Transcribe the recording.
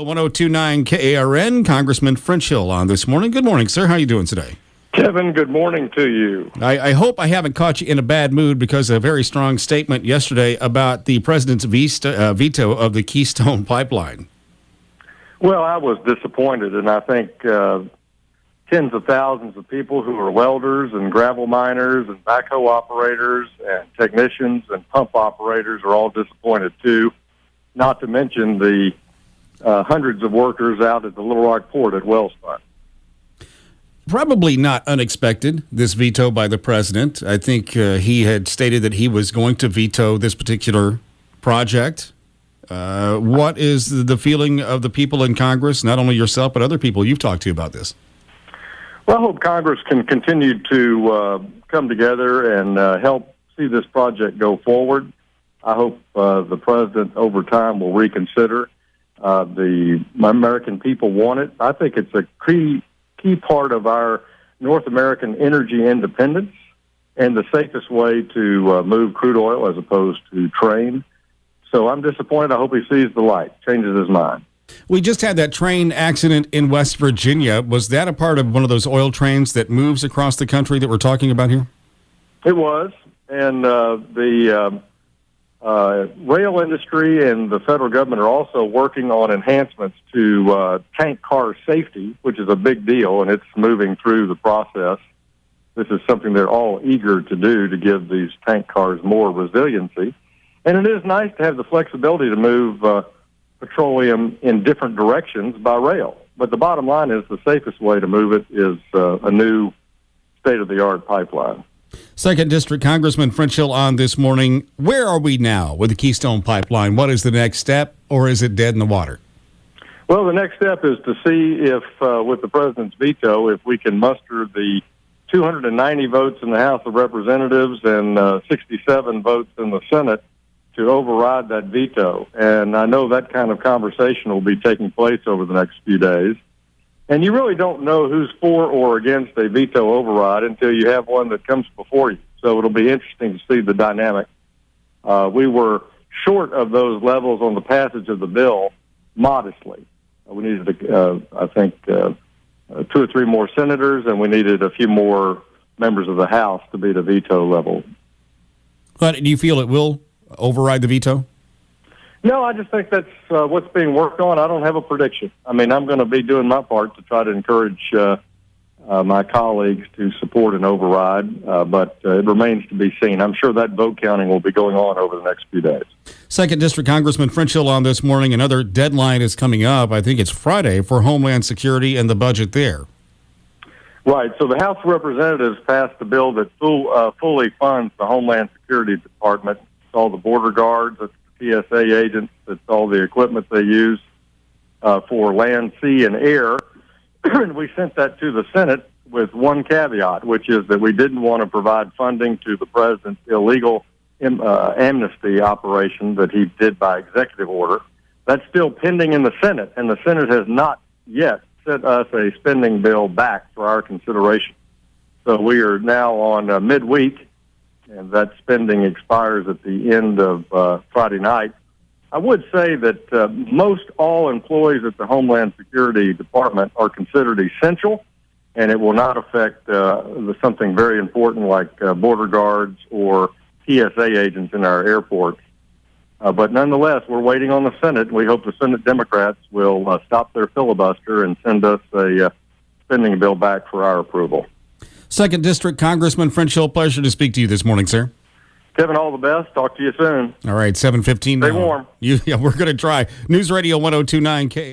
1029 KARN, Congressman French Hill on this morning. Good morning, sir. How are you doing today? Kevin, good morning to you. I hope I haven't caught you in a bad mood because of a very strong statement yesterday about the president's veto of the Keystone Pipeline. Well, I was disappointed, and I think tens of thousands of people who are welders and gravel miners and backhoe operators and technicians and pump operators are all disappointed too, not to mention the hundreds of workers out at the Little Rock Port at Wellspun. Probably not unexpected, this veto by the president. I think he had stated that he was going to veto this particular project. What is the feeling of the people in Congress, not only yourself, but other people you've talked to about this? Well, I hope Congress can continue to come together and help see this project go forward. I hope the president over time will reconsider. The American people want it. I think it's a key part of our North American energy independence and the safest way to move crude oil as opposed to train. So I'm disappointed. I hope he sees the light, changes his mind. We just had that train accident in West Virginia. Was that a part of one of those oil trains that moves across the country that we're talking about here? It was, and the rail industry and the federal government are also working on enhancements to tank car safety, which is a big deal, and it's moving through the process. This is something they're all eager to do to give these tank cars more resiliency. And it is nice to have the flexibility to move petroleum in different directions by rail. But the bottom line is the safest way to move it is a new state-of-the-art pipeline. Second District Congressman French Hill on this morning. Where are we now with the Keystone Pipeline? What is the next step, or is it dead in the water? Well, the next step is to see if, with the president's veto, if we can muster the 290 votes in the House of Representatives and 67 votes in the Senate to override that veto. And I know that kind of conversation will be taking place over the next few days. And you really don't know who's for or against a veto override until you have one that comes before you. So it'll be interesting to see the dynamic. We were short of those levels on the passage of the bill modestly. We needed, I think, 2 or 3 more senators, and we needed a few more members of the House to be the veto level. But do you feel it will override the veto? No, I just think that's what's being worked on. I don't have a prediction. I mean, I'm going to be doing my part to try to encourage my colleagues to support an override, but it remains to be seen. I'm sure that vote counting will be going on over the next few days. Second District Congressman French Hill on this morning. Another deadline is coming up. I think it's Friday for Homeland Security and the budget there. Right. So the House of Representatives passed a bill that fully funds the Homeland Security Department. It's all the border guards, it's the TSA agents, it's all the equipment they use for land, sea, and air. And we sent that to the Senate with one caveat, which is that we didn't want to provide funding to the president's illegal amnesty operation that he did by executive order. That's still pending in the Senate, and the Senate has not yet sent us a spending bill back for our consideration. So we are now on midweek, and that spending expires at the end of Friday night. I would say that most all employees at the Homeland Security Department are considered essential, and it will not affect something very important like border guards or TSA agents in our airports. But nonetheless, we're waiting on the Senate. We hope the Senate Democrats will stop their filibuster and send us a spending bill back for our approval. Second District Congressman French Hill, pleasure to speak to you this morning, sir. Kevin, all the best. Talk to you soon. All right, 7:15 now. Stay warm. Yeah, we're going to try. News Radio 1029 K.